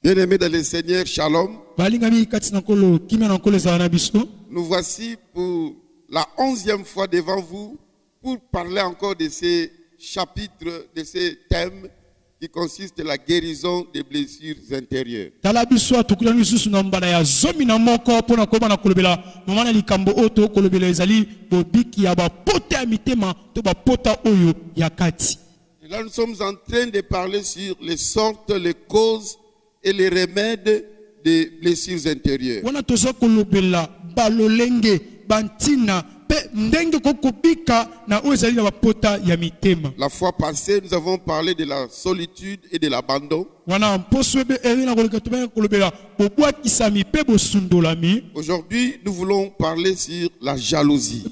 Bien-aimés dans le Seigneur, shalom. Nous voici pour la 11e fois devant vous pour parler encore de ces chapitres, de ces thèmes qui consistent à la guérison des blessures intérieures. Et là, nous sommes en train de parler sur les sortes, les causes et les remèdes des blessures intérieures. La fois passée, nous avons parlé de la solitude et de l'abandon. Aujourd'hui, nous voulons parler sur la jalousie.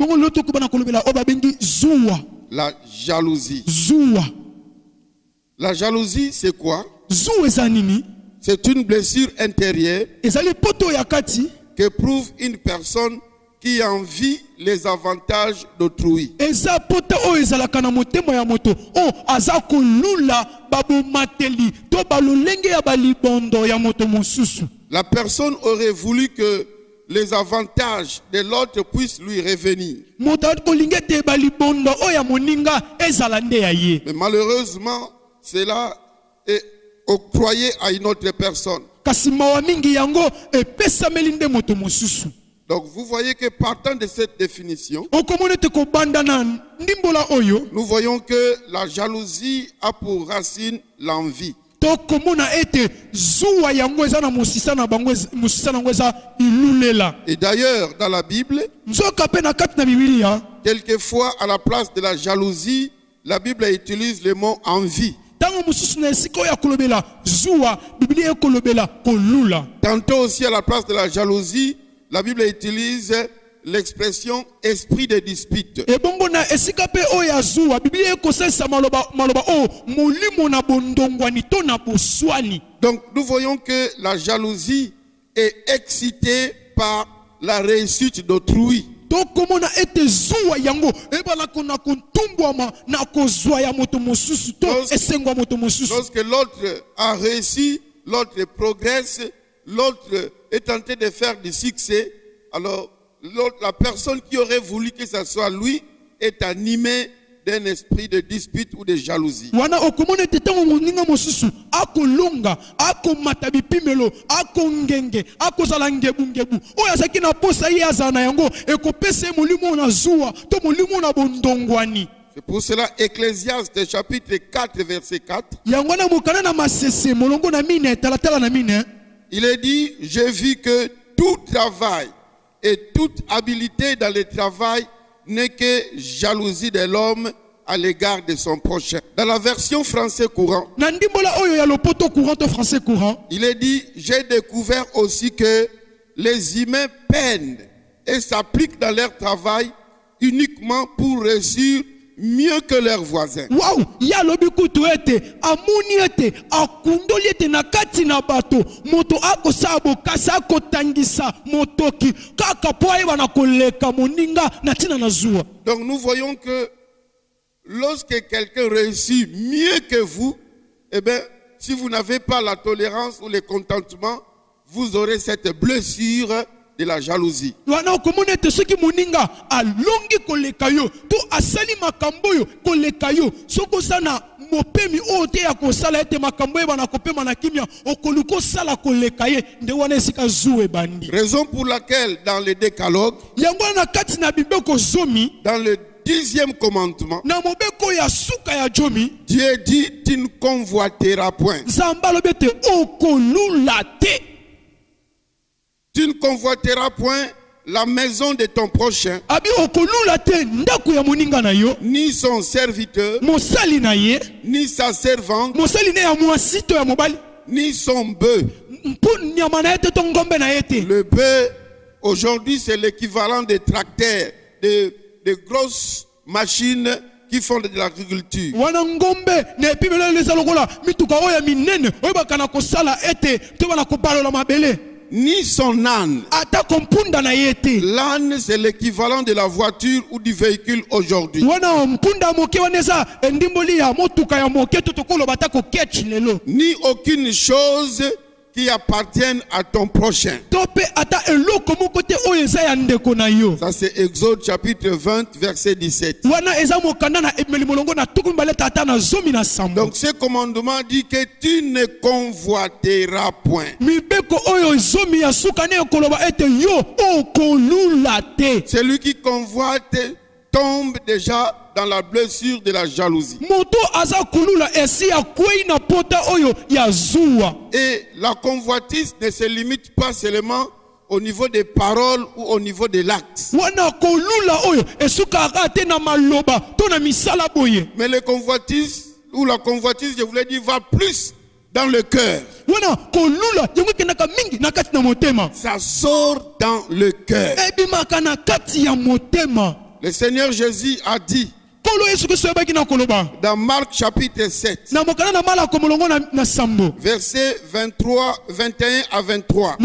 La jalousie. La jalousie, c'est quoi? C'est une blessure intérieure qu'éprouve une personne qui envie les avantages d'autrui. La personne aurait voulu que les avantages de l'autre puissent lui revenir. Mais malheureusement, cela est octroyé à une autre personne. Donc vous voyez que partant de cette définition, nous voyons que la jalousie a pour racine l'envie. Et d'ailleurs, dans la Bible, quelquefois à la place de la jalousie, la Bible utilise le mot envie. Tantôt aussi à la place de la jalousie, la Bible utilise l'expression esprit de dispute. Donc nous voyons que la jalousie est excitée par la réussite d'autrui. Lorsque l'autre a réussi, l'autre progresse, l'autre est tenté de faire du succès, alors la personne qui aurait voulu que ce soit lui est animée d'un esprit de dispute ou de jalousie. C'est pour cela Ecclésiaste chapitre 4 verset 4. Il est dit, j'ai vu que tout travail et toute habileté dans le travail n'est que jalousie de l'homme à l'égard de son prochain. Dans la version français courant, il est dit, j'ai découvert aussi que les humains peinent et s'appliquent dans leur travail uniquement pour réussir mieux que leurs voisins. Donc nous voyons que lorsque quelqu'un réussit mieux que vous, eh bien, si vous n'avez pas la tolérance ou le contentement, vous aurez cette blessure de la jalousie. Raison pour laquelle dans le décalogue, dans le 10e commandement, Dieu dit, tu ne convoiteras point. Tu ne convoiteras point la maison de ton prochain, ni son serviteur, ni sa servante, ni son bœuf. Le bœuf, aujourd'hui, c'est l'équivalent des tracteurs, de grosses machines qui font de l'agriculture. Ni son âne. L'âne, c'est l'équivalent de la voiture ou du véhicule aujourd'hui. Ni aucune chose qui appartiennent à ton prochain. Ça c'est Exode chapitre 20 verset 17. Donc ce commandement dit que tu ne convoiteras point. Celui qui convoite tombe déjà dans la blessure de la jalousie. Et la convoitise ne se limite pas seulement au niveau des paroles ou au niveau de l'acte. Mais le convoitise ou la convoitise, je voulais dire, va plus dans le cœur. Ça sort dans le cœur. Le Seigneur Jésus a dit dans Marc chapitre 7, versets 23, 21 à 23.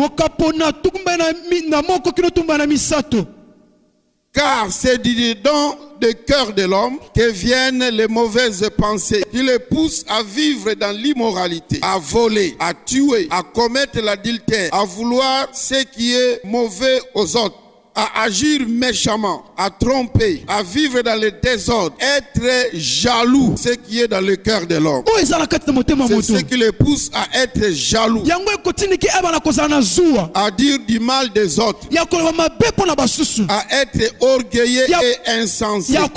Car c'est du dedans du cœur de l'homme que viennent les mauvaises pensées, qui le poussent à vivre dans l'immoralité, à voler, à tuer, à commettre l'adultère, à vouloir ce qui est mauvais aux autres, à agir méchamment, à tromper, à vivre dans le désordre, être jaloux, ce qui est dans le cœur de l'homme. C'est ce qui le pousse à être jaloux, à dire du mal des autres, à être orgueilleux et insensé. La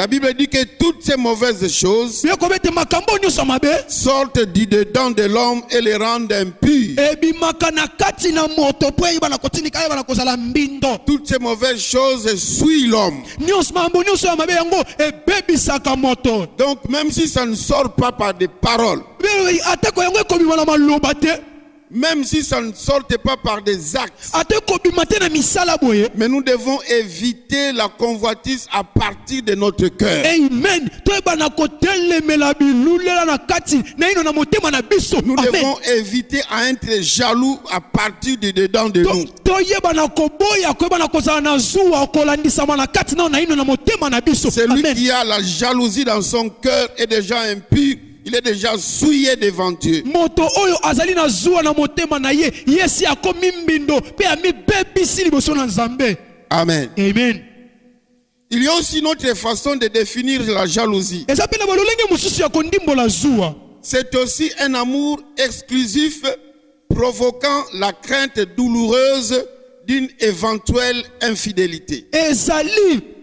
Bible dit que toutes ces mauvaises choses sortent du dedans de l'homme et les rendent impurs. Toutes ces mauvaises choses suivent l'homme. Donc même si ça ne sort pas par des paroles, même si ça ne sortait pas par des actes, mais nous devons éviter la convoitise à partir de notre cœur. Amen. Nous devons éviter à être jaloux à partir du dedans de nous. Celui qui a la jalousie dans son cœur est déjà impur. Il est déjà souillé devant Dieu. Amen. Amen. Il y a aussi une autre façon de définir la jalousie. C'est aussi un amour exclusif provoquant la crainte douloureuse d'une éventuelle infidélité.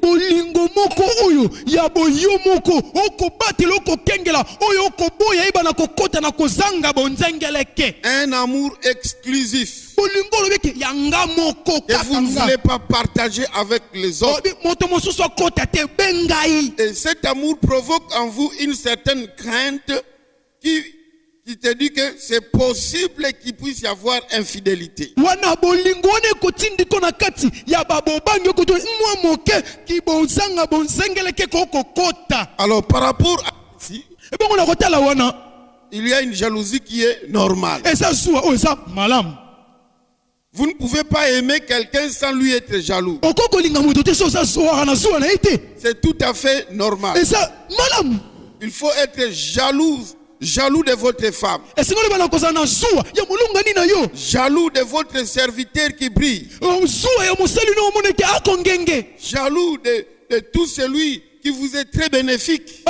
bolingo moko oyo ya boyo moko okobatela okokengela oyo okoboya ibana kokota na kozanga bonzengeleke. Un amour exclusif bolingo lobeke yanga moko que vous ne voulez pas partager avec les autres. Moto mosusu akota te bengai. Et cet amour provoque en vous une certaine crainte qui te dit que c'est possible qu'il puisse y avoir infidélité. Wana bolingo ne kotindi kona kati ya babobango koto mwa moke ki bonzanga bonzengeleke kokota. Alors par rapport à ici, et bon on a kotala wana il y a une jalousie qui est normale. Et ça soua o ça malam. Vous ne pouvez pas aimer quelqu'un sans lui être jaloux. C'est tout à fait normal. Et ça, malam. Il faut être jaloux de votre femme. Jaloux de votre serviteur qui brille. Jaloux de tout celui qui vous est très bénéfique.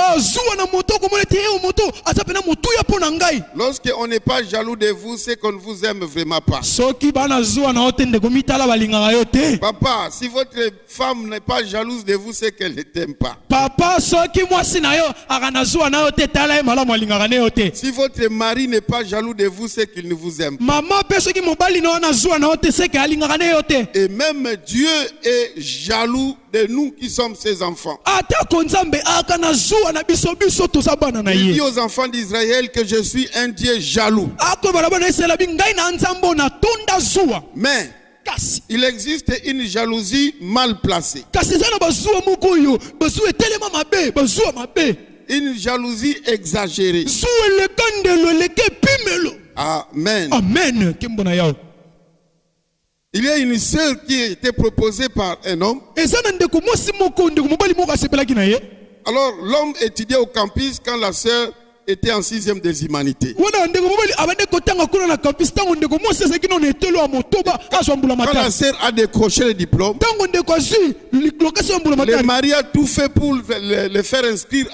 Lorsque on n'est pas jaloux de vous, c'est qu'on ne vous aime vraiment pas. Papa, si votre femme n'est pas jalouse de vous, c'est qu'elle ne t'aime pas. Si votre mari n'est pas jaloux de vous, c'est qu'il ne vous aime pas. Et même Dieu est jaloux de nous qui sommes ses enfants. Il dit aux enfants d'Israël que je suis un Dieu jaloux. Mais il existe une jalousie mal placée. Une jalousie exagérée. Amen. Amen. Il y a une sœur qui a été proposée par un homme. Alors l'homme étudiait au campus quand la sœur était en 6e des humanités. wana ndeko mobali abande kotanga kuna na campus tango ndeko mwasi ezaki no netelo ya motoba azwambula Quand la matata sœur a décroché le diplôme, tango ndeko azwi lokasi yambula le matata mari a tout fait pour le faire inscrire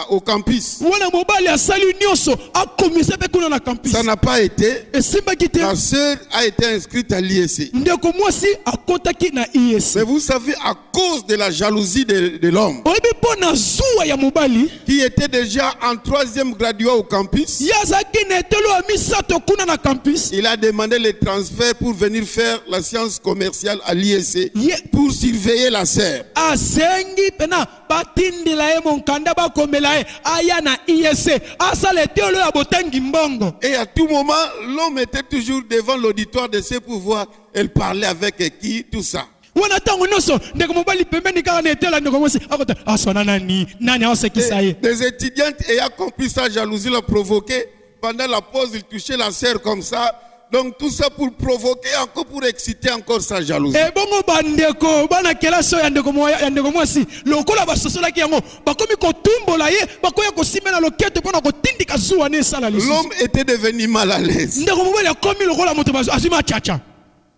au campus. wana mobali asali nyonso akomisa mpe kuna na campus Ça n'a pas été. esimbaki te La sœur a été inscrite à l'IEC. ndeko mwasi akotaki na IEC. Mais vous savez, à cause de la jalousie de l'homme, oyebi mpo na zuwa ya mobali qui était déjà en 3e graduat au campus, ye azalaki na etelo ya misato kuna na campus il a demandé le transfert pour venir faire la science commerciale à l'IEC ye pour surveiller la sœur. asengi mpena batindela ye monkanda bakomela ye aya na IEC asala etelo ya botangi mbongo. Et à tout moment, l'homme était toujours devant l'auditoire de ses pouvoirs. Elle parlait avec qui, tout ça. wana ntango nyonso ndeko mobali pembeni kaka na etelo ya ndeko mwasi akota aswana nani aosekisa ye. Des étudiantes ayant compris sa jalousie l'ont provoqué. Pendant la pause, il touchait la sœur comme ça. Donc tout ça pour provoquer encore, pour exciter encore sa jalousie. ebongo bandeko bana kelasi oyo ya ndeko mwasi lokola basosolaki yango bakomi kotumbola ye bakoya kosimela loketo mpo na kotindika zuwa ne esala lisusu. L'homme était devenu mal à l'aise. ndeko mobali akomi lokola moto azwi machacha.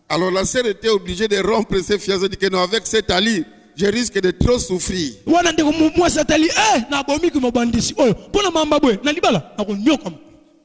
Alors la sœur était obligée de rompre ses fiancés. dit que non, avec cet ali, je risque de trop souffrir. wana ndeko mwasi atali nabomiki mobandisi oyo mpo na mamba boye na libala nakonyokama.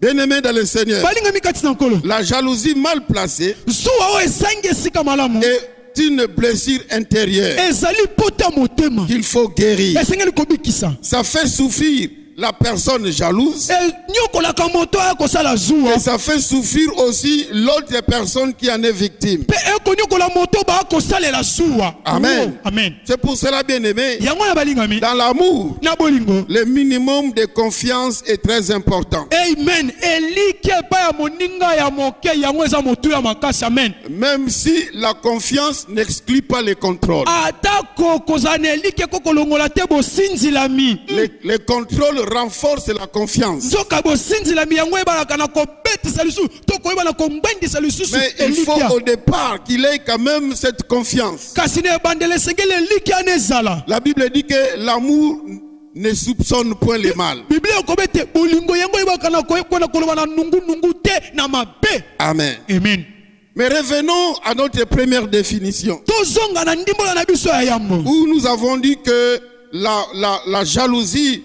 Bien-aimé dans le Seigneur, balingami kati na nkolo la jalousie mal placée zuwa oyo ezangi esika malamu est une blessure intérieure ezali pota motema qu'il faut guérir. esengeli kobikisa. Ça fait souffrir la personne jalouse nyokolaka moto aya kosala zuwa et ça fait souffrir aussi l'autre personne qui en est victime. mpe ekonyokola moto baa kosalela zuwa. Amen. Amen. C'est pour cela, bien-aimé, yango na balingami dans l'amour, na bolingo. le minimum de confiance est très important. Amen. elike epai ya moninga ya moke yango eza motu ya makasi. Amen. Même si la confiance n'exclut pas le contrôle. atako kozala na elike kokolongola te bosinzilami. Le contrôle renforce la confiance. nzoka bosinzilami yango ebalaka na kobetisa lisusu to koyeba na kombendisa lisusu Mais il faut elikia. au départ qu'il ait quand même cette confiance. kasi na ebandela esengeli elikia na ezala. La Bible dit que l'amour ne soupçonne point le mal. biblia ekobe te bolingo yango eyebaka na koyekona koloba na nungunungu te na mabe. Amen. Amen. Mais revenons à notre première définition, tozonga na ndimbola na biso ya yambo où nous avons dit que la jalousie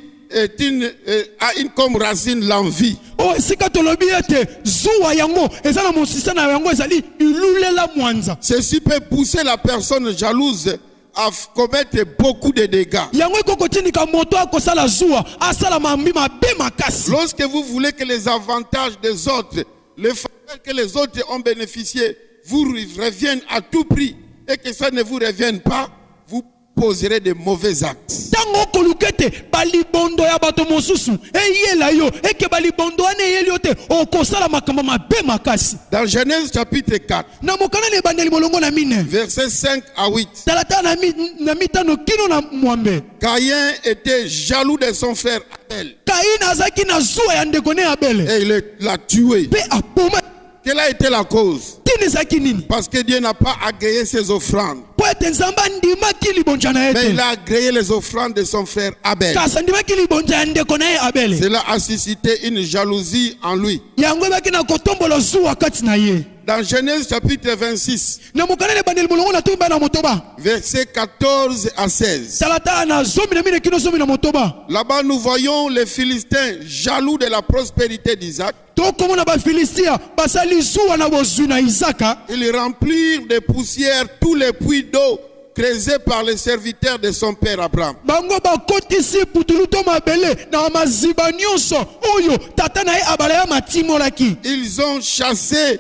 a une comme racine l'envie. o esika tolobi ete zuwa yango eza na mosisa na yango ezali ilulela mwanza. Ceci peut pousser la personne jalouse à commettre beaucoup de dégâts. yango ekokotindika moto akosala zuwa asala mambi mabe makasi. Lorsque vous voulez que les avantages des autres, les faveurs que les autres ont bénéficié, vous reviennent à tout prix et que ça ne vous revienne pas, vous poserez de mauvais actes. tango okoluka ete balibondo ya bato mosusu eyela yo eke balibondo wana eyeli yo te okosala makambo mabe makasi. Dans Genèse chapitre 4, na mokana na ebandeli molongo na mine versets 5 à 8, talata na mitano kino na mwambe Caïn était jaloux de son frère Abel kaina azalaki na zuwa ya ndeko ne abele et il l'a tué. mpe apoma. Quelle a été la cause? tini ezalaki nini? Parce que Dieu n'a pas agréé ses offrandes, po ete nzambe andimaki libonza na ye mais il te a agréé les offrandes de son frère Abel. kasi andimaki libonza ya ndeko na ye abele. Cela a suscité une jalousie en lui. yango ebaki na kotombola zuwa kati na ye. Dans Genèse chapitre 26, na mokana na ebandeli molongo na tumba na motoba versets 14 à 16. talata na zomi na mine kino zomi na motoba. Là-bas, nous voyons les Philistins jaloux de la prospérité d'Isaac. tokomona bafilistia basali zuwa na bozwi na izaka. Ils remplirent de poussière tous les puits d'eau creusés par les serviteurs de son père Abraham. bango bakotisi putulu to mabele na maziba nyonso oyo tata na ye abala ya matimolaki. Ils ont chassé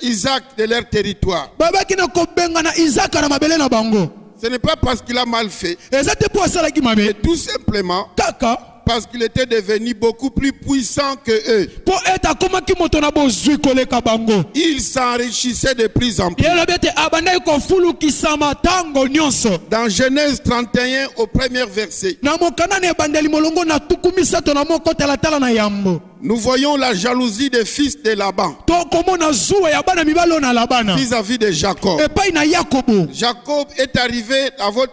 Isaac de leur territoire. babaki na kobenga na izaka na mabele na bango. Ce n'est pas parce qu'il a mal fait, eza te po asalaki mais mabe tout simplement kaka parce qu'il était devenu beaucoup plus puissant que eux. po ete akomaki moto na bozwi koleka bango. Il s'enrichissait de plus en plus. yelobi ete abandaki kofulukisama ntango nyonso. Dans Genèse 31 au premier verset, na mokana na ebandeli molongo na tuku misato na moko talatala na yambo Nous voyons la jalousie des fils de Laban tokomona zuwa ya bana mibali oyo na labana vis-à-vis de Jacob. epai na yakobo. Jacob est arrivé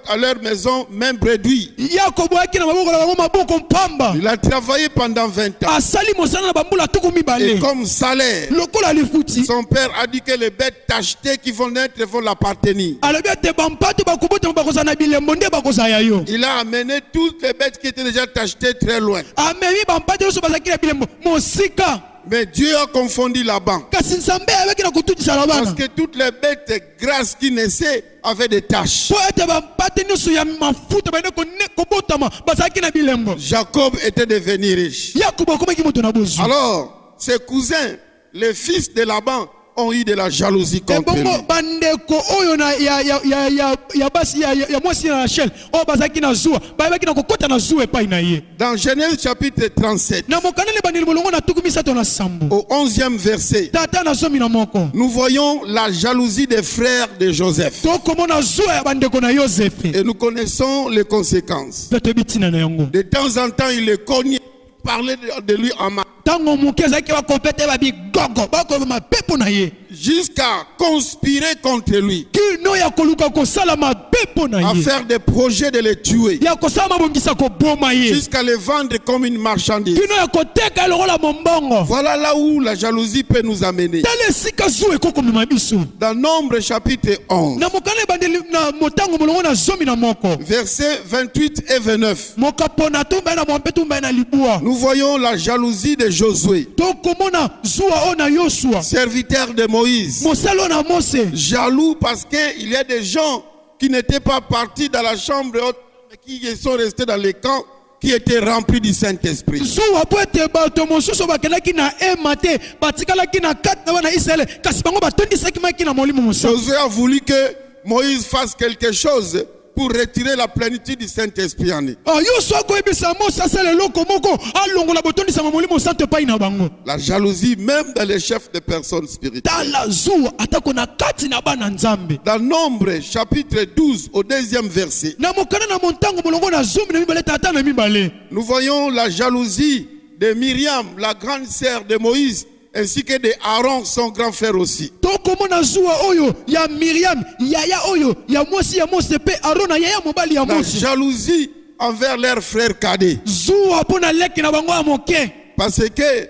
à leur maison, même réduit. yakobo ayaki na maboko na bango maboko mpamba. Il a travaillé pendant 20 ans. asali mosala na bambula tuku Et mibale comme salaire, lokola lifuti son père a dit que les bêtes tachetées qui vont naître vont l'appartenir. alobi ete bampatu bakobotama bakozala na bilembo nde bakozala ya yo. Il a amené toutes les bêtes qui étaient déjà tachetées très loin. amemi bampatu nyonso bazalaki na bilembo mosika. Mais Dieu a confondu Laban. kasi nzambe ayebaki na kotutisa labana Parce que toutes les bêtes grasses qui naissaient avaient des taches. po ete bampate nyonso ya mafuta bayende kobotama bazalaki na bilembo. Jacob était devenu riche. yakobo akomaki moto na bozwi. Alors, ses cousins, les fils de Laban, ont eu de la jalousie contre lui. ebongo bandeko oyo na ya basi ya mwasi na Rachel oyo bazalaki na zuwa bayebaki na kokota na zuwa epai na ye. Dans Genèse chapitre 37, na mokanele bandeli molongo na tuku misato na sambo au 11e verset, tata na zomi na moko nous voyons la jalousie des frères de Joseph. tokomona zuwa ya bandeko na yosefe Et nous connaissons les conséquences. mpe toyebi ntina na yango. De temps en temps, il le cognait, parlait de lui en mal, ntango moke ezalaki bakopete babigogo bakoba mapepo na ye jusqu'à conspirer contre lui, kino ya koluka kosala mapepo na à ye faire des projets de le tuer, ya kosala mabongisa koboma ye jusqu'à le vendre comme une marchandise. kino ya koteka lokola mombongo. Voilà là où la jalousie peut nous amener. tala esika zuwa ekokomema biso Dans Nombre chapitre 11, na mokana ebandeli na motango molongo na zomi na moko versets 28 et 29, mokapo na tumbai na mwampe tumbai na libua nous voyons la jalousie de Josué, tokomona zuwa oyo na yosua serviteur de Moïse, mosala oyo na mose jaloux parce qu'il y a des gens qui n'étaient pas partis dans la chambre haute, mais qui sont restés dans les camps, qui étaient remplis du Saint-Esprit. zuwa po ete bato mosusu bakendaki na ema te batikalaki na kati na bana israele kasi bango batondisaki maki na molimo mosusu. Josué a voulu que Moïse fasse quelque chose pour retirer la plénitude du Saint-Esprit en eux. yosua akoyebisa mose asala eloko moko alongola botondisama molimo santo epai na bango. La jalousie même dans les chefs de personnes spirituelles. tala zuwa atako na kati na bana nzambe. Dans Nombre chapitre 12 au 2e verset, na mokana na montango molongo na zomi na mibale tata na mibale nous voyons la jalousie de Myriam, la grande sœur de Moïse, ainsi que de Aaron, son grand frère aussi. tokomona zuwa oyo ya miriam yaya oyo ya mwasi ya mose mpe arona yaya mobali ya La mose jalousie envers leur frère cadet. zuwa mpo na leki na bango ya moke Parce que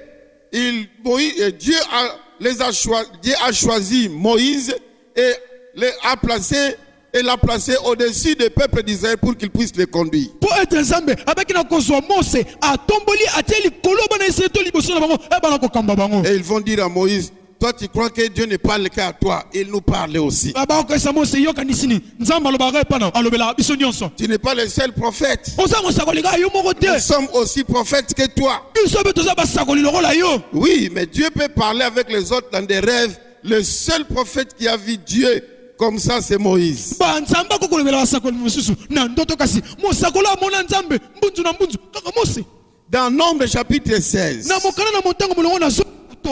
Dieu a choisi Moïse et l'a placé au-dessus du peuple d'Israël pour qu'il puisse les conduire. mpo ete nzambe abaki na kozwa mose atomboli atie likolo bana israele to liboso na bango ebana kokamba bango. Et ils vont dire à Moïse, toi tu crois que Dieu ne parle qu'à toi, il nous parle aussi. bakoyesa mose yokanisi nini nzambe alobaka epana alobelaka biso nyonso. Tu n'es pas le seul prophète. oza mosakoli kaka yo moko te. Nous sommes aussi prophètes que toi. biso mpe toza basakoli lokola yo. Oui, mais Dieu peut parler avec les autres dans des rêves. Le seul prophète qui a vu Dieu comme ça, c'est Moïse. banzambe akokolobela basakoli mosusu na ndoto kasi mosakoli amona nzambe mbunzu na mbunzu kaka mose. Dans Nombre chapitre 16, na mokana na motango molongo na zo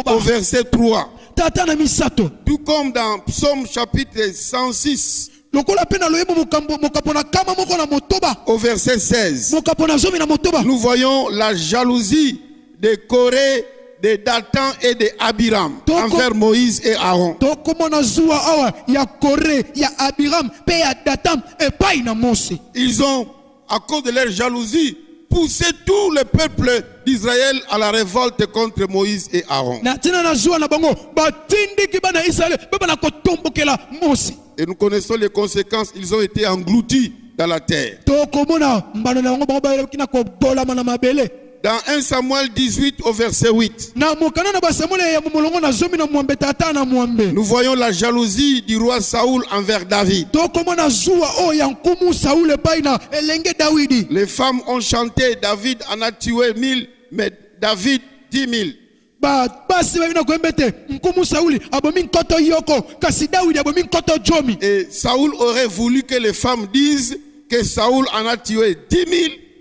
au verset 3, tata na misato tout comme dans Psaume chapitre 106, lokola mpe na loyebo mokapo na kama moko na motoba au verset 16, mokapo na zomi na motoba nous voyons la jalousie de Corée, de Dathan et de Abiram envers Moïse et Aaron. tokomona zuwa awa ya kore ya abiram mpe ya datam epai na mose. Ils ont, à cause de leur jalousie, poussé tout le peuple d'Israël à la révolte contre Moïse et Aaron. na ntina na zuwa na bango batindiki bana israele mpe bana kotombokela mose. Et nous connaissons les conséquences, ils ont été engloutis dans la terre. tokomona mbano na bango bango bayaki na kobolama na mabele. Dans 1 Samuel 18 au verset 8, na mokana na basamuele ya molongo na zomi na mwambe tata na mwambe nous voyons la jalousie du roi Saoul envers David. tokomona zuwa oyo ya nkumu saule epai na elenge dawidi. Les femmes ont chanté, David en a tué 1000, mais David 10 000. basi babina koyemba ete nkumu sauli abomi nkoto yoko kasi dawidi abomi nkoto jomi. Et Saoul aurait voulu que les femmes disent que Saoul en a tué 10 000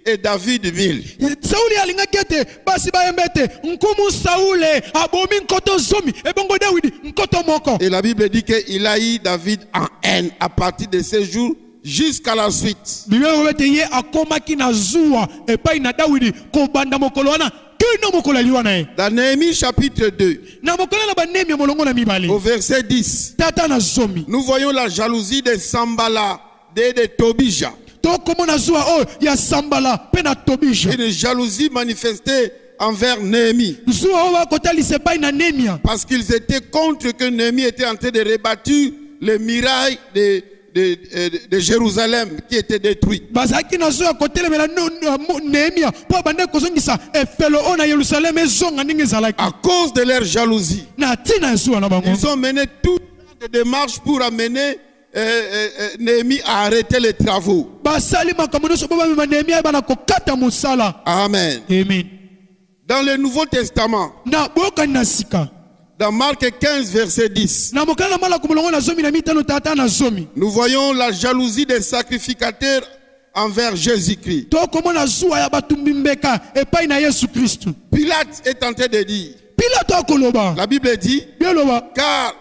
et David 1000. sauli alingaki ete basi bayemba ete nkumu saule abomi nkoto zomi ebongo dawidi nkoto moko. Et la Bible dit qu'il a eu David en haine à partir de ce jour jusqu'à la suite. biblia ete ye akomaki na zuwa epai na dawidi kobanda mokolo wana Dans Néhémie chapitre 2, au verset 10, nous voyons la jalousie de Sambala, de Tobija. Une jalousie manifestée envers Néhémie. Parce qu'ils étaient contre que Néhémie était en train de rebattre les murailles de Jérusalem qui était détruite. À cause de leur jalousie, ils ont mené toutes les démarches pour amener Néhémie à arrêter les travaux. Amen. Dans le Nouveau Testament, dans Marc 15, verset 10, nous voyons la jalousie des sacrificateurs envers Jésus-Christ. Pilate est en train de dire, la Bible dit, car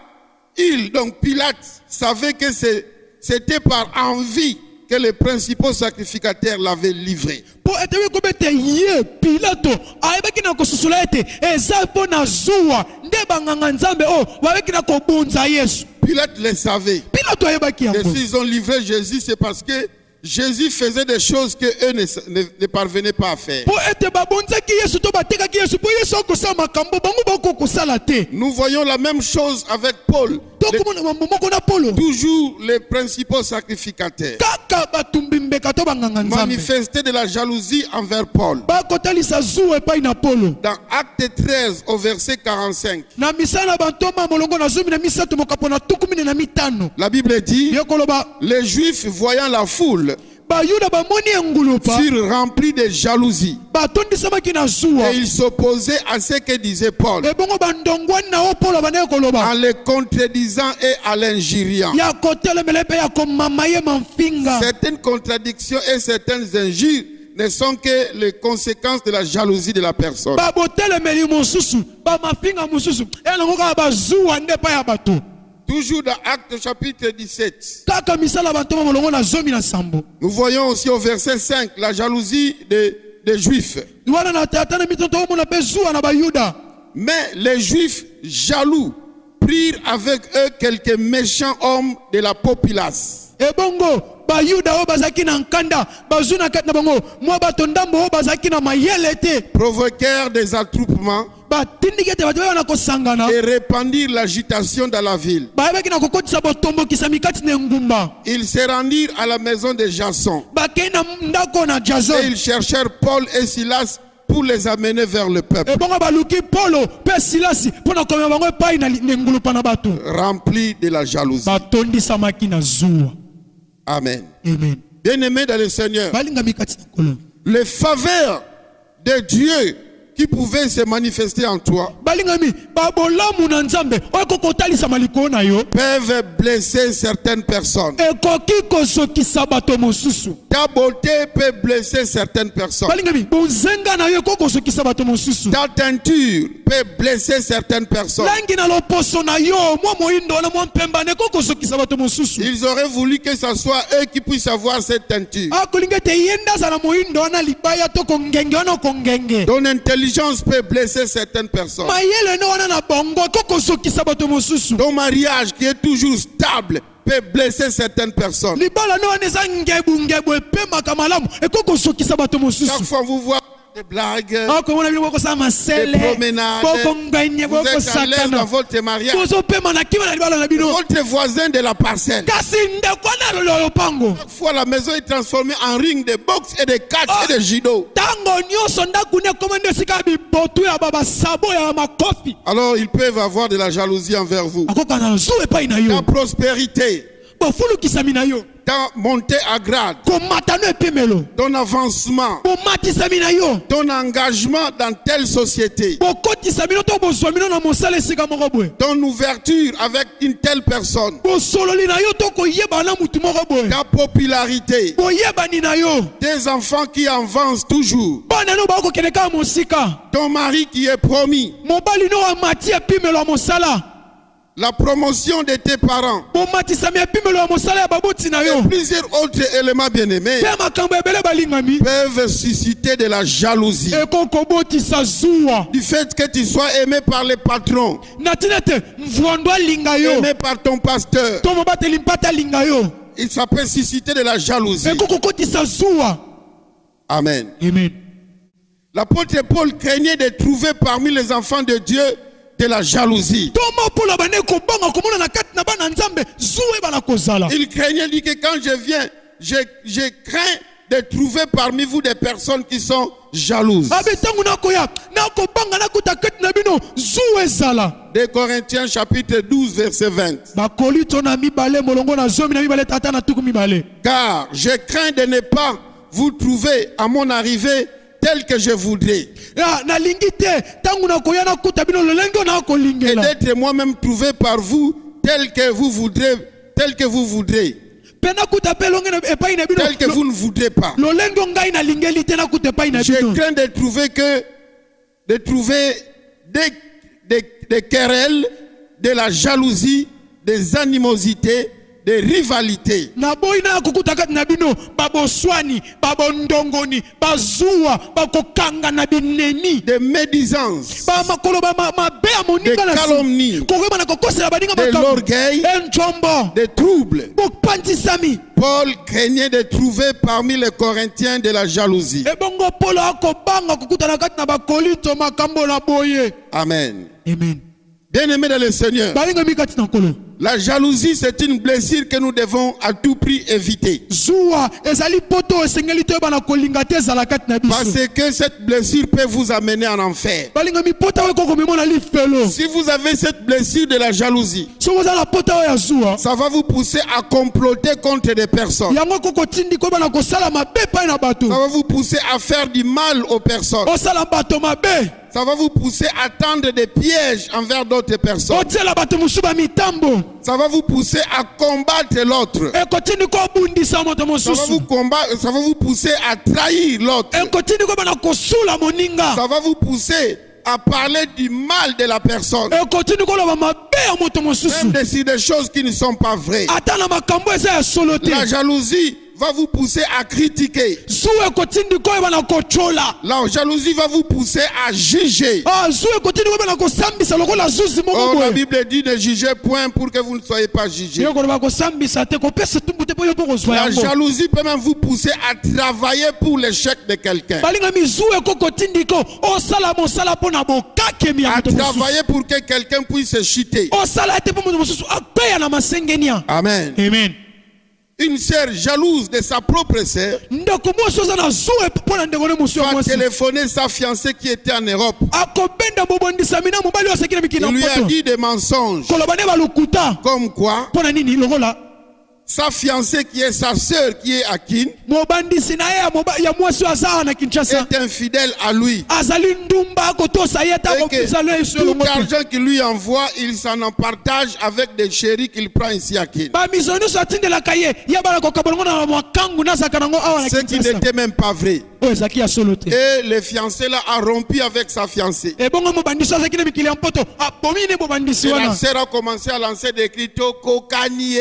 Pilate savait que c'était par envie que les principaux sacrificateurs l'avaient livré. Pilate le savait. Et s'ils ont livré Jésus, c'est parce que Jésus faisait des choses que eux ne parvenaient pas à faire. Nous voyons la même chose avec Paul. Toujours les principaux sacrificateurs manifestaient de la jalousie envers Paul. Dans Acte 13 au verset 45, la Bible dit, les Juifs voyant la foule furent remplis de jalousie et ils s'opposaient à ce que disait Paul en les contredisant et en l'injuriant. Certaines contradictions et certaines injures ne sont que les conséquences de la jalousie de la personne. Toujours dans Actes chapitre 17. Nous voyons aussi au verset 5 la jalousie des Juifs. Mais les Juifs jaloux prirent avec eux quelques méchants hommes de la populace. Provoquèrent des attroupements et répandirent l'agitation dans la ville. Ils se rendirent à la maison de Jason et ils cherchèrent Paul et Silas pour les amener vers le peuple, remplis de la jalousie. Amen. Bien-aimés dans le Seigneur, les faveurs de Dieu qui pouvait se manifester en toi peuvent blesser certaines personnes. Ta beauté peut blesser certaines personnes. Ta teinture peut blesser certaines personnes. Ils auraient voulu que ce soit eux qui puissent avoir cette teinture. Ton intelligence peut blesser certaines personnes. Ton mariage qui est toujours stable peut blesser certaines personnes. Chaque fois vous voyez des blagues, des promenades, vous êtes à l'aise dans votre mariage. Votre voisin de la parcelle. Chaque fois la maison est transformée en ring de boxe et de catch et de judo. Alors ils peuvent avoir de la jalousie envers vous. Ta prospérité, ta montée à grade, ton avancement, ton engagement dans telle société, ton ouverture avec une telle personne, ta popularité, tes enfants qui avancent toujours, ton mari qui est promis, la promotion de tes parents et plusieurs autres éléments bien-aimés peuvent susciter de la jalousie. Du fait que tu sois aimé par les patrons, aimé par ton pasteur, ça peut susciter de la jalousie. Amen. Amen. L'apôtre Paul craignait de trouver parmi les enfants de Dieu de la jalousie. Il craignait, dit que quand je viens, je crains de trouver parmi vous des personnes qui sont jalouses. 2 Corinthiens chapitre 12 verset 20. Car je crains de ne pas vous trouver à mon arrivée tel que je voudrais, et d'être moi-même trouvé par vous tel que vous voudrez, tel que vous voudrez, tel que vous ne voudrez pas. Je crains de trouver des querelles, de la jalousie, des animosités, des rivalités, des médisances, des calomnies, de l'orgueil, des troubles. Paul craignait de trouver parmi les Corinthiens de la jalousie. Amen. Amen. Bien-aimés dans le Seigneur, la jalousie, c'est une blessure que nous devons à tout prix éviter. Parce que cette blessure peut vous amener en enfer. Si vous avez cette blessure de la jalousie, ça va vous pousser à comploter contre des personnes. Ça va vous pousser à faire du mal aux personnes. Ça va vous pousser à tendre des pièges envers d'autres personnes. Ça va vous pousser à combattre l'autre. Ça va vous pousser à trahir l'autre. Ça va vous pousser à parler du mal de la personne. Même des choses qui ne sont pas vraies. La jalousie va vous pousser à critiquer. La jalousie va vous pousser à juger. La Bible dit ne jugez point pour que vous ne soyez pas jugés. La jalousie peut même vous pousser à travailler pour l'échec de quelqu'un. À travailler pour que quelqu'un puisse se chuter. Amen. Amen. Une sœur jalouse de sa propre sœur va téléphoner sa fiancée qui était en Europe. Il lui a dit des mensonges. Comme quoi sa fiancée qui est sa sœur qui est à Kin est infidèle à lui. Et que tout l'argent qu'il lui envoie, il s'en en partage avec des chéris qu'il prend ici à Kin. Ce qui n'était même pas vrai. Et le fiancé là a rompu avec sa fiancée. Et la sœur a commencé à lancer des cris Kokanie.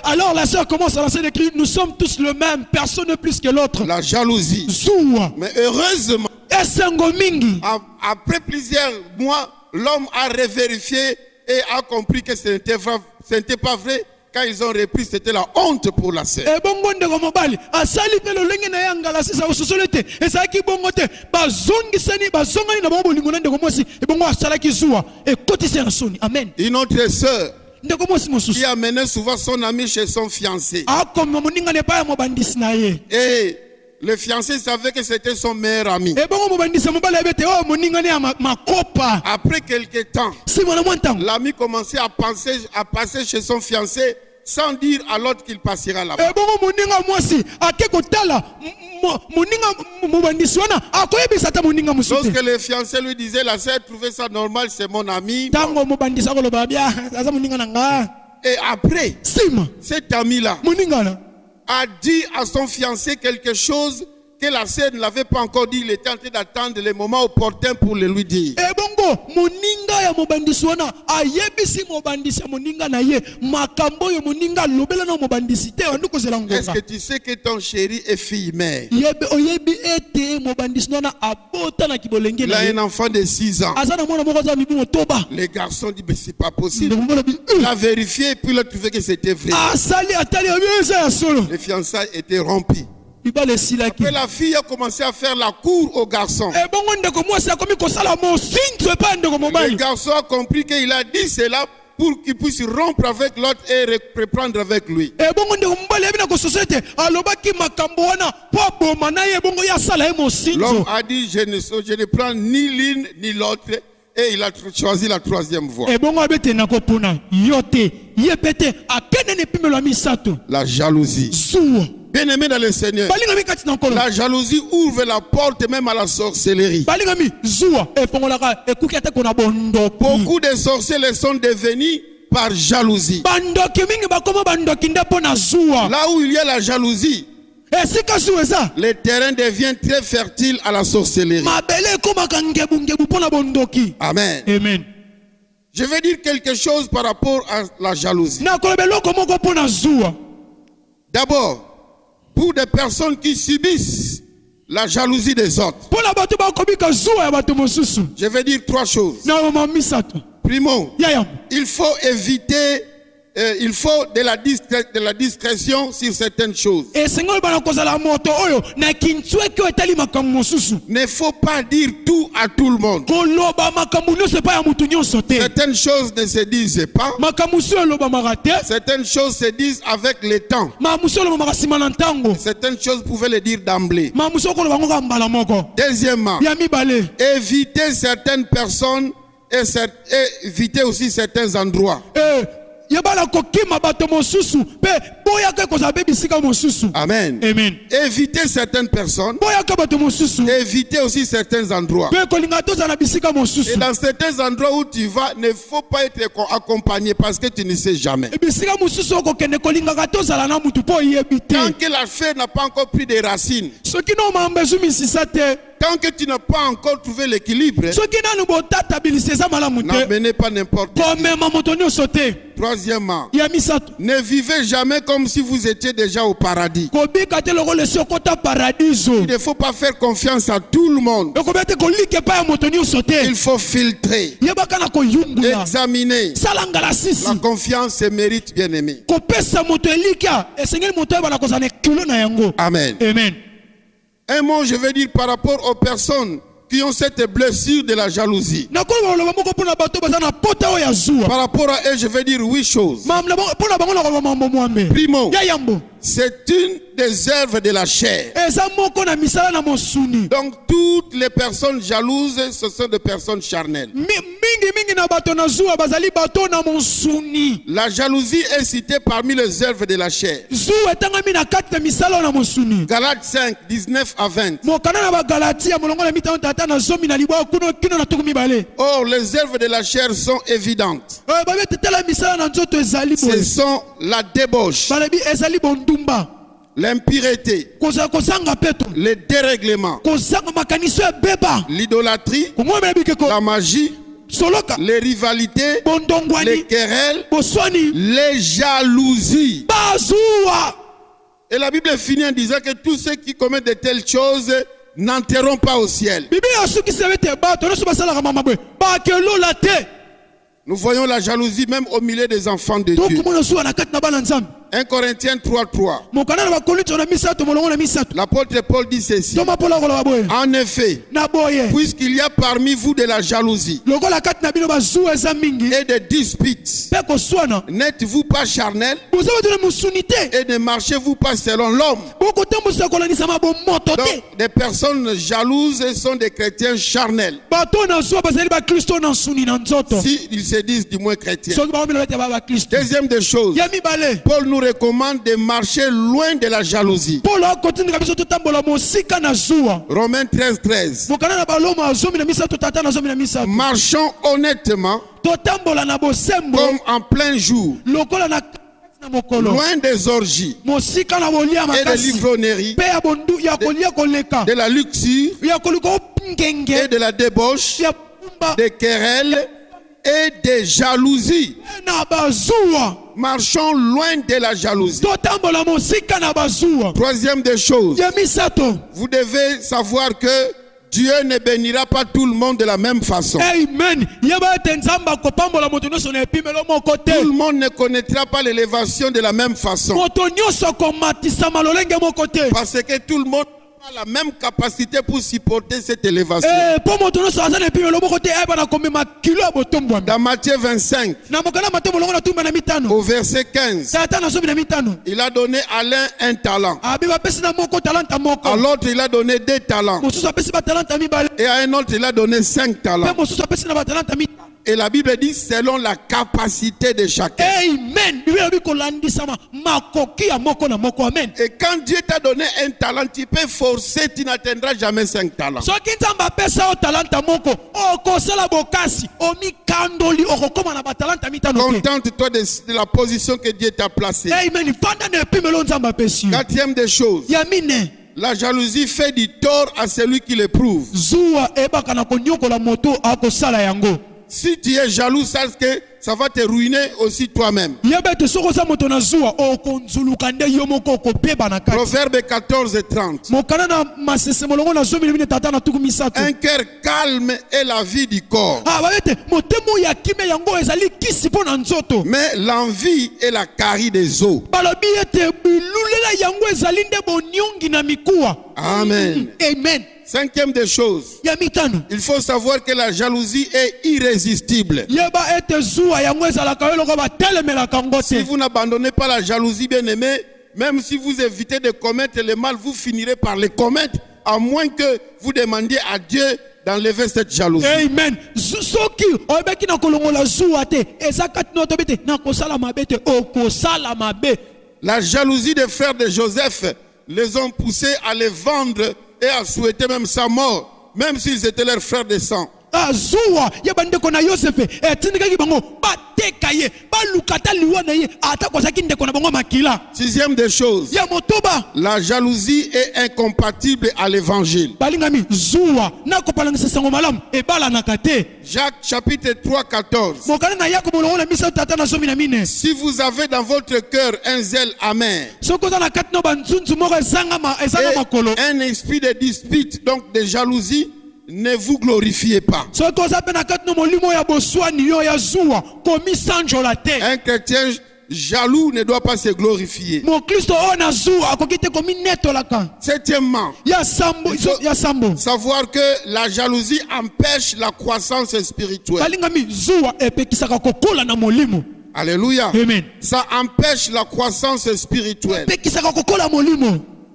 Alors la sœur commence à lancer des cris. Nous sommes tous le même, personne n'est plus que l'autre. La jalousie. Mais heureusement, après plusieurs mois, l'homme a revérifié et a compris que ce n'était pas vrai. Quand ils ont repris, c'était la honte pour la sœur. Une autre sœur qui amenait souvent son ami chez son fiancé. Et le fiancé savait que c'était son meilleur ami. Après quelques temps, l'ami commençait à passer chez son fiancé sans dire à l'autre qu'il passera là-bas. Lorsque le fiancé lui disait, la sœur trouvait ça normal, c'est mon ami. Et après, cet ami-là a dit à son fiancé quelque chose que la sœur ne l'avait pas encore dit, il était en train d'attendre le moment opportun pour le lui dire. Ebongo moninga ya mobandisi wana ayebisi mobandisi ya moninga na ye makambo yo moninga lobela na mobandisi te wandu kozela ngonga. Est-ce que tu sais que ton chéri est fille mère? Yebe oyebi ete mobandisi wana abota na kibolenge Il a na ye. un enfant de 6 ans. Azana mwana moko za mibi motoba. Les garçons disent mais c'est pas possible. Il a vérifié et puis il a trouvé que c'était vrai. Asali atali obeza ya solo. Les fiançailles étaient rompues. Ibale silaki. Après la fille a commencé à faire la cour au garçon. Ebongo ndeko mwasi akomi kosala mosinzo epa ndeko Le mobali. garçon a compris qu'il a dit cela pour qu'il puisse rompre avec l'autre et reprendre avec lui. Ebongo ndeko mobali ebina ko société alobaki makambo wana po boma na ye ebongo ya sala e mosinzo. L'homme a dit je ne prends ni l'une ni l'autre et il a choisi la troisième voie. Ebongo abete na kopona yote yepete akene ne pimelo misato. La jalousie. Zuwa. Bien-aimé dans le Seigneur, la jalousie ouvre la porte même à la sorcellerie. Beaucoup de sorciers sont devenus par jalousie. Là où il y a la jalousie, le terrain devient très fertile à la sorcellerie. Amen. Amen. Je vais dire quelque chose par rapport à la jalousie. D'abord, pour des personnes qui subissent la jalousie des autres, je vais dire 3 choses. Primo, il faut éviter, il faut de la discrétion sur certaines choses. Il ne faut pas dire tout à tout le monde. Certaines choses ne se disent pas. Certaines choses se disent avec le temps. Certaines choses pouvaient le dire d'emblée. Deuxièmement, éviter certaines personnes et éviter aussi certains endroits. Amen. Amen. Éviter certaines personnes. Éviter aussi certains endroits. Et dans certains endroits où tu vas, il ne faut pas être accompagné parce que tu ne sais jamais. Tant que l'affaire n'a pas encore pris des racines, tant que tu n'as pas encore trouvé l'équilibre, n'amenez pas n'importe qui. Troisièmement, ne vivez jamais comme si vous étiez déjà au paradis. Il ne faut pas faire confiance à tout le monde. Il faut filtrer, examiner. La confiance se mérite, bien aimé. Amen. Amen. Un mot, je veux dire par rapport aux personnes qui ont cette blessure de la jalousie. Par rapport à eux, je veux dire 8 choses. Primo, c'est une des œuvres de la chair. Donc toutes les personnes jalouses, ce sont des personnes charnelles. La jalousie est citée parmi les œuvres de la chair. Galates 5, 19 à 20. Or, les œuvres de la chair sont évidentes. Ce sont la débauche, l'impureté, le dérèglement, l'idolâtrie, la magie, les rivalités, les querelles, les jalousies. Et la Bible finit en disant que tous ceux qui commettent de telles choses n'entreront pas au ciel. Nous voyons la jalousie même au milieu des enfants de Dieu. 1 Corinthiens 3:3. L'apôtre Paul dit ceci. En effet, puisqu'il y a parmi vous de la jalousie et des disputes, n'êtes-vous pas charnel et ne marchez-vous pas selon l'homme? Donc, des personnes jalouses sont des chrétiens charnels. Si ils se disent du moins chrétiens. Deuxième des choses, Paul nous recommande de marcher loin de la jalousie. Romains 13:13. Marchons honnêtement comme en plein jour, loin des orgies et de l'ivrognerie, de la luxure et de la débauche, des querelles et des jalousies. Marchons loin de la jalousie. Troisième des choses, vous devez savoir que Dieu ne bénira pas tout le monde de la même façon. Amen. Tout le monde ne connaîtra pas l'élévation de la même façon. Parce que tout le monde n'a pas la même capacité pour supporter cette élévation. Dans Matthieu 25, au verset 15, il a donné à l'un un talent. À l'autre, il a donné 2 talents. Et à un autre, il a donné 5 talents. Et la Bible dit selon la capacité de chacun. Amen. Et quand Dieu t'a donné un talent, tu peux forcer, tu n'atteindras jamais 5 talents. Contente-toi de la position que Dieu t'a placée. Quatrième des choses, la jalousie fait du tort à celui qui l'éprouve. Si tu es jaloux, sache que ça va te ruiner aussi toi-même. Proverbe 14:30. Un cœur calme est la vie du corps, mais l'envie est la carie des os. Amen. Amen. Cinquième des choses, il faut savoir que la jalousie est irrésistible. Si vous n'abandonnez pas la jalousie, bien aimé, même si vous évitez de commettre le mal, vous finirez par le commettre, à moins que vous demandiez à Dieu d'enlever cette jalousie. Amen. La jalousie des frères de Joseph les ont poussés à les vendre et à souhaiter même sa mort, même s'ils étaient leurs frères de sang. Sixième des choses, la jalousie est incompatible à l'évangile. Jacques chapitre 3:14. Si vous avez dans votre cœur un zèle amer et un esprit de dispute, donc de jalousie, ne vous glorifiez pas. Un chrétien jaloux ne doit pas se glorifier. Septièmement, il faut savoir que la jalousie empêche la croissance spirituelle. Alléluia. Amen. Ça empêche la croissance spirituelle.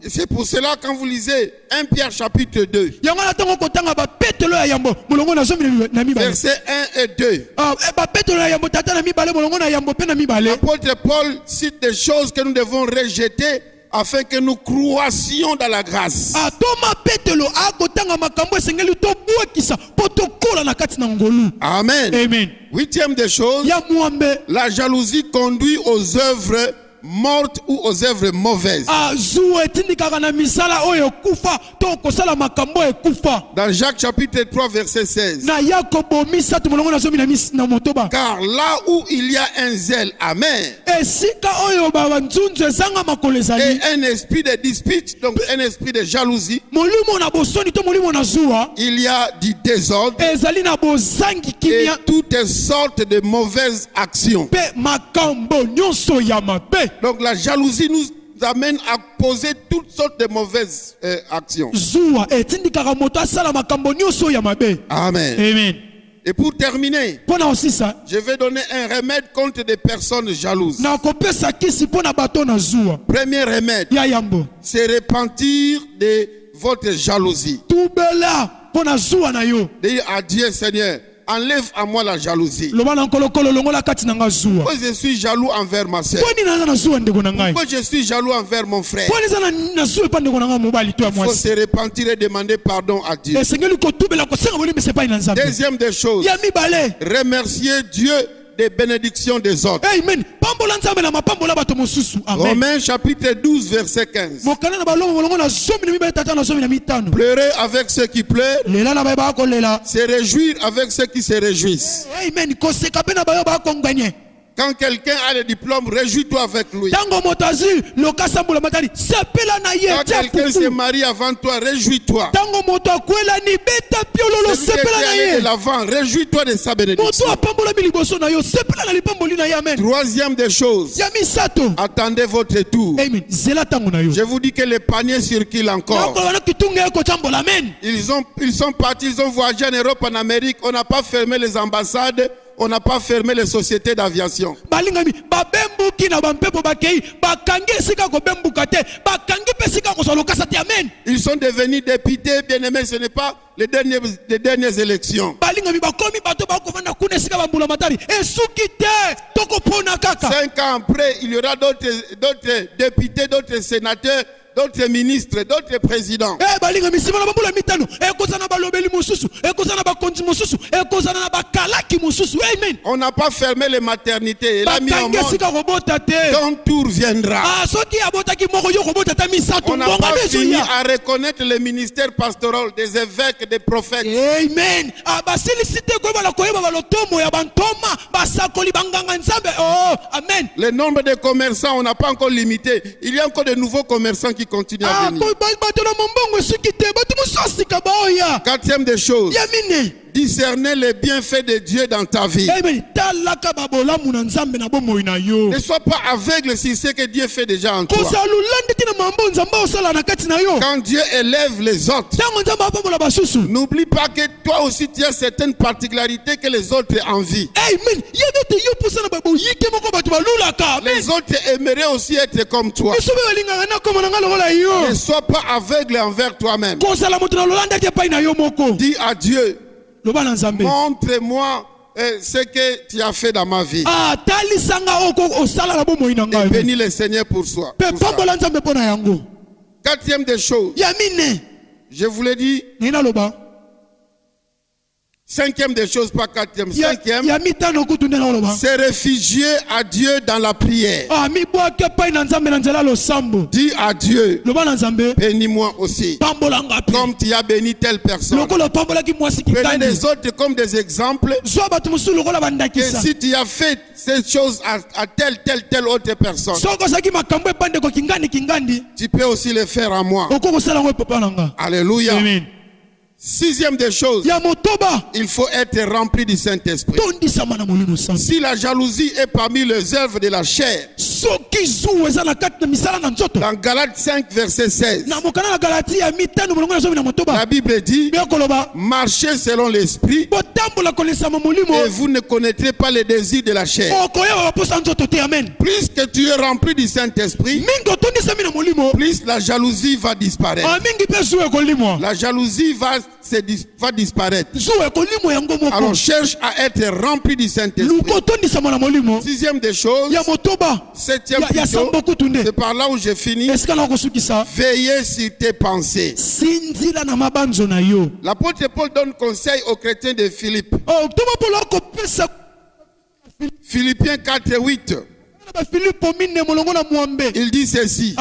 Et c'est pour cela quand vous lisez 1 Pierre chapitre 2, versets 1 et 2, l'apôtre Paul cite des choses que nous devons rejeter afin que nous croissions dans la grâce. Amen. Amen. Huitième des choses, la jalousie conduit aux œuvres mortes ou aux œuvres mauvaises. Dans Jacques chapitre 3 verset 16. Car là où il y a un zèle amer et un esprit de dispute, donc un esprit de jalousie, il y a du désordre et toutes sortes de mauvaises actions. Donc la jalousie nous amène à poser toutes sortes de mauvaises actions. Amen. Amen. Et pour terminer, je vais donner un remède contre des personnes jalouses. Premier remède, c'est repentir de votre jalousie. Dire à Dieu, Seigneur, enlève à moi la jalousie. Pourquoi je suis jaloux envers ma soeur? Pourquoi je suis jaloux envers mon frère? Il faut se repentir et demander pardon à Dieu. Deuxième des choses, remercier Dieu des bénédictions des autres. Amen. Pambola nzambe na mapambola bato mosusu. Amen. Romains chapitre 12 verset 15. Mokana na balomo molongo na zomi na mibale tata na zomi na mitano. Pleurer avec ceux qui pleurent. Lela na ba ko lela. Se réjouir avec ceux qui se réjouissent. Amen. Ko se kape na ba yo ba ko nganye. Quand quelqu'un a le diplôme, réjouis-toi avec lui. Tango motazi lokasambula matali sepela na ye. Quand quelqu'un se marie avant toi, réjouis-toi. Tango moto akwela ni beta piololo sepela na ye. De l'avant, réjouis-toi de sa bénédiction. Moto apambola biliboso na yo sepela na lipamboli na ye. Amen. Troisième des choses. Ya misato. Attendez votre tour. Amen. Zela tango na yo. Je vous dis que les paniers circulent encore. Amen. Ils sont partis, ils ont voyagé en Europe, en Amérique. On n'a pas fermé les ambassades. On n'a pas fermé les sociétés d'aviation. Ils sont devenus députés, bien-aimés. Ce n'est pas les dernières élections. 5 ans après, il y aura d'autres députés, d'autres sénateurs, d'autres ministres, d'autres présidents. On n'a pas fermé les maternités. Il a mis au monde. Ton tour viendra. On n'a pas fini à reconnaître le ministère pastoral des évêques, des prophètes. Amen. Amen. Le nombre de commerçants, on n'a pas encore limité. Il y a encore de nouveaux commerçants qui continuent à venir. Quatrième des choses. Discerner les bienfaits de Dieu dans ta vie. Ne sois pas aveugle sur ce que Dieu fait déjà en toi. Quand Dieu élève les autres, n'oublie pas que toi aussi tu as certaines particularités que les autres envient. Les autres aimeraient aussi être comme toi. Ne sois pas aveugle envers toi-même. Dis à Dieu, montre-moi ce que tu as fait dans ma vie. Et bénis le Seigneur pour soi. Quatrième des choses. Je vous l'ai dit. Cinquième des choses, pas quatrième. Cinquième, c'est réfugier à Dieu dans la prière. Dis à Dieu, bénis-moi aussi, comme tu as béni telle personne. Prenez les autres comme des exemples. Que si tu as fait cette chose à telle autre personne, tu peux aussi le faire à moi. Alléluia. Amen. Sixième des choses, il faut être rempli du Saint-Esprit. Si la jalousie est parmi les œuvres de la chair, dans Galates 5 verset 16, la Bible dit, marchez selon l'esprit et vous ne connaîtrez pas les désirs de la chair. Plus que tu es rempli du Saint-Esprit, plus la jalousie va disparaître. La jalousie va disparaître. Alors cherche à être rempli du Saint-Esprit. Sixième des choses, septième plutôt, c'est par là où j'ai fini. Veillez sur tes pensées. L'apôtre Paul donne conseil aux chrétiens de Philippe. Philippiens 4:8. Il dit ceci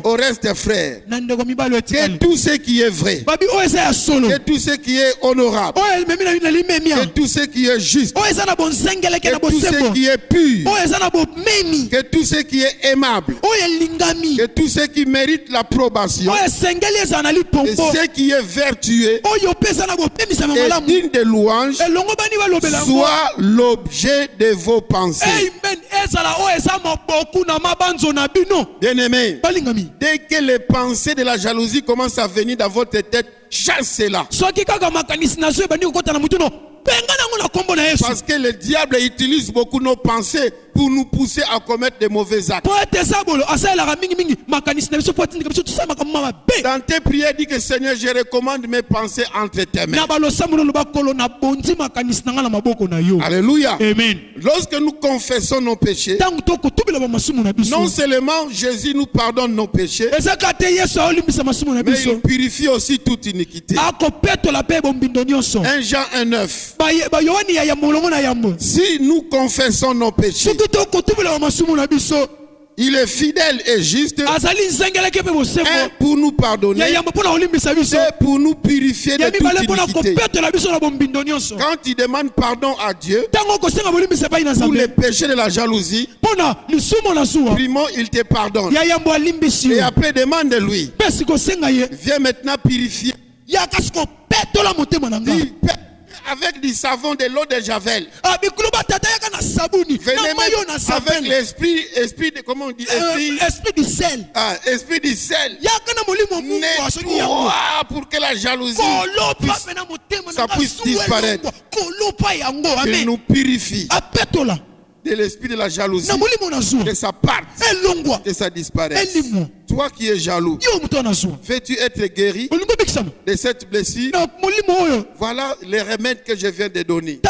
au reste frères, que tout ce qui est vrai, que tout ce qui est honorable, que tout ce qui est juste, que tout ce qui est pur, que tout ce qui est aimable, que tout ce qui mérite l'approbation, et ce qui est vertueux et digne de louange soit l'objet de vos pensées. Bien-aimé, dès que les pensées de la jalousie commencent à venir dans votre tête, chassez-la. Parce que le diable utilise beaucoup nos pensées pour nous pousser à commettre de mauvais actes. Dans tes prières, dis que Seigneur, je recommande mes pensées entre tes mains. Alléluia. Amen. Lorsque nous confessons nos péchés, non seulement Jésus nous pardonne nos péchés, mais il purifie aussi toute iniquité. 1 Jean 1:9. Si nous confessons nos péchés, il est fidèle et juste pour nous pardonner et pour nous purifier de toute iniquité. Quand il demande pardon à Dieu pour les péchés de la jalousie, primo, il te pardonne. Et après, demande-lui. Viens maintenant purifier. Avec du savon, de l'eau de Javel. Venez avec l'esprit de, comment on dit, esprit du sel. Esprit du sel. Nettoie pour que la jalousie puisse disparaître. Il nous purifie de l'esprit de la jalousie, que ça parte, que ça disparaisse. Toi qui es jaloux, veux-tu être guéri de cette blessure? Voilà les remèdes que je viens de donner.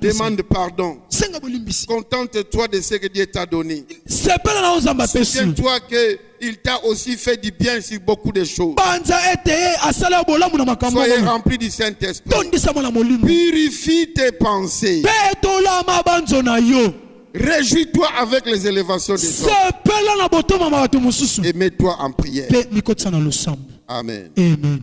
Demande pardon. Contente-toi de ce que Dieu t'a donné. Souviens-toi qu'il t'a aussi fait du bien sur beaucoup de choses. Soyez remplis du Saint-Esprit. Purifie tes pensées. Réjouis-toi avec les élévations des hommes. Et mets-toi en prière. Amen. Amen.